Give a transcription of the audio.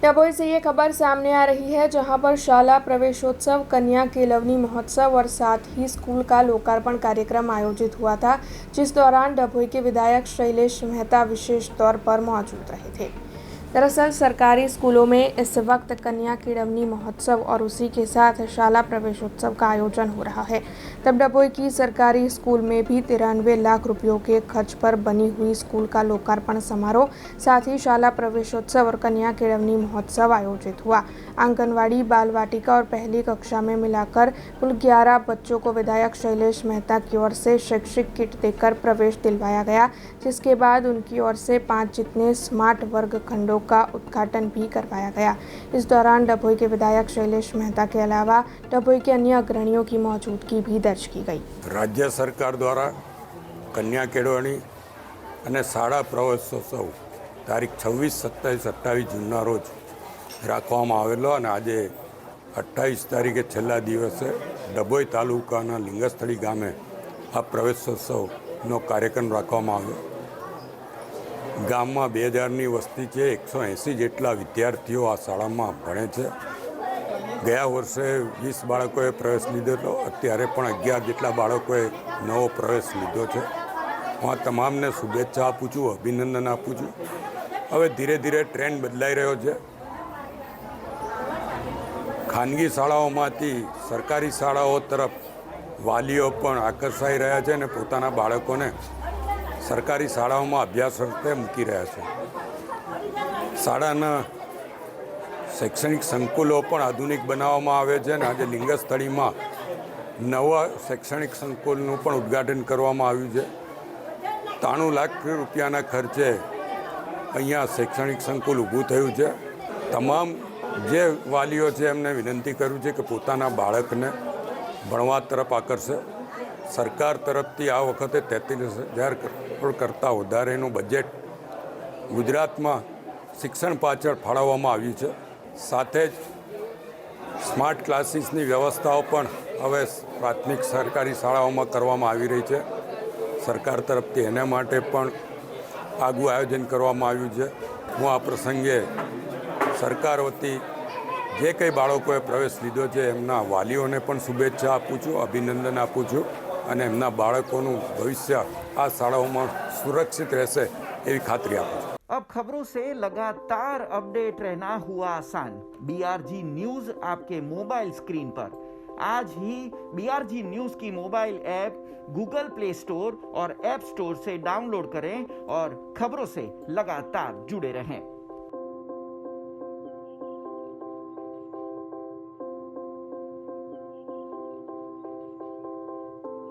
डभोई से ये खबर सामने आ रही है, जहां पर शाला प्रवेशोत्सव, कन्या केलवनी महोत्सव और साथ ही स्कूल का लोकार्पण कार्यक्रम आयोजित हुआ था, जिस दौरान डभोई के विधायक शैलेश मेहता विशेष तौर पर मौजूद रहे थे। दरअसल सरकारी स्कूलों में इस वक्त कन्या केलवनी महोत्सव और उसी के साथ शाला प्रवेशोत्सव का आयोजन हो रहा है। तब डभोई की सरकारी स्कूल में भी 93 लाख रुपयों के खर्च पर बनी हुई स्कूल का लोकार्पण समारोह, साथ ही शाला प्रवेशोत्सव और कन्या केलवनी महोत्सव आयोजित हुआ। आंगनवाड़ी, बाल वाटिका और पहली कक्षा में मिलाकर कुल 11 बच्चों को विधायक शैलेश मेहता की ओर से शैक्षिक किट देकर प्रवेश दिलवाया गया, जिसके बाद उनकी ओर से 5 जितने स्मार्ट वर्ग खंडों का उद्घाटन भी करवाया गया। इस दौरान डभोई के विधायक शैलेश मेहता के अलावा डभोई के अन्य अग्रणियों की मौजूदगी भी दर्ज की गई। राज्य सरकार द्वारा कन्या केळवणी અને શાળા પ્રવેશોત્સવ તારીખ 26, 27, 28 જૂનના રોજ રાખવામાં આવેલો અને આજે 28 તારીખે છેલ્લા દિવસે ડભોઈ તાલુકાના લિંગસ્થળી ગામે આ પ્રવેશોત્સવનો કાર્યક્રમ રાખવામાં આવ્યો। ગામમાં 2000ની વસ્તી છે, 180 જેટલા વિદ્યાર્થીઓ આ શાળામાં ભણે છે। ગયા વર્ષે 20 બાળકોએ પ્રવેશ લીધો હતો, અત્યારે પણ 11 જેટલા બાળકોએ નવો પ્રવેશ લીધો છે। હું તમામને શુભેચ્છા આપું છું, અભિનંદન આપું છું। હવે ધીરે ધીરે ટ્રેન્ડ બદલાઈ રહ્યો છે। ખાનગી શાળાઓમાંથી સરકારી શાળાઓ તરફ વાલીઓ પણ આકર્ષાઈ રહ્યા છે અને પોતાના બાળકોને સરકારી શાળાઓમાં અભ્યાસ અર્થે મૂકી રહ્યા છે। શાળાના શૈક્ષણિક સંકુલો પણ આધુનિક બનાવવામાં આવે છે અને આજે લિંગસ્થળીમાં નવા શૈક્ષણિક સંકુલનું પણ ઉદ્ઘાટન કરવામાં આવ્યું છે। 93 લાખ રૂપિયાના ખર્ચે અહીંયા શૈક્ષણિક સંકુલ ઊભું થયું છે। તમામ જે વાલીઓ છે એમને વિનંતી કરું છે કે પોતાના બાળકને ભણવા તરફ આકર્ષે। સરકાર તરફથી આ વખતે 33,000 કરોડ કરતાં વધારેનું બજેટ ગુજરાતમાં શિક્ષણ પાછળ ફાળવવામાં આવ્યું છે। સાથે જ સ્માર્ટ ક્લાસીસની વ્યવસ્થાઓ પણ હવે પ્રાથમિક સરકારી શાળાઓમાં કરવામાં આવી રહી છે। સરકાર તરફથી એના માટે પણ આગવું આયોજન કરવામાં આવ્યું છે। હું આ પ્રસંગે સરકાર વતી જે કંઈ બાળકોએ પ્રવેશ લીધો છે એમના વાલીઓને પણ શુભેચ્છા આપું છું, અભિનંદન આપું છું અને એમના બાળકોનું ભવિષ્ય આ શાળાઓમાં સુરક્ષિત રહેશે એવી ખાતરી આપું છું। अब खबरों से लगातार अपडेट रहना हुआ आसान। BRG न्यूज आपके मोबाइल स्क्रीन पर। आज ही BRG न्यूज की mobile app Google play store और ऐप स्टोर से डाउनलोड करें और खबरों से लगातार जुड़े रहें।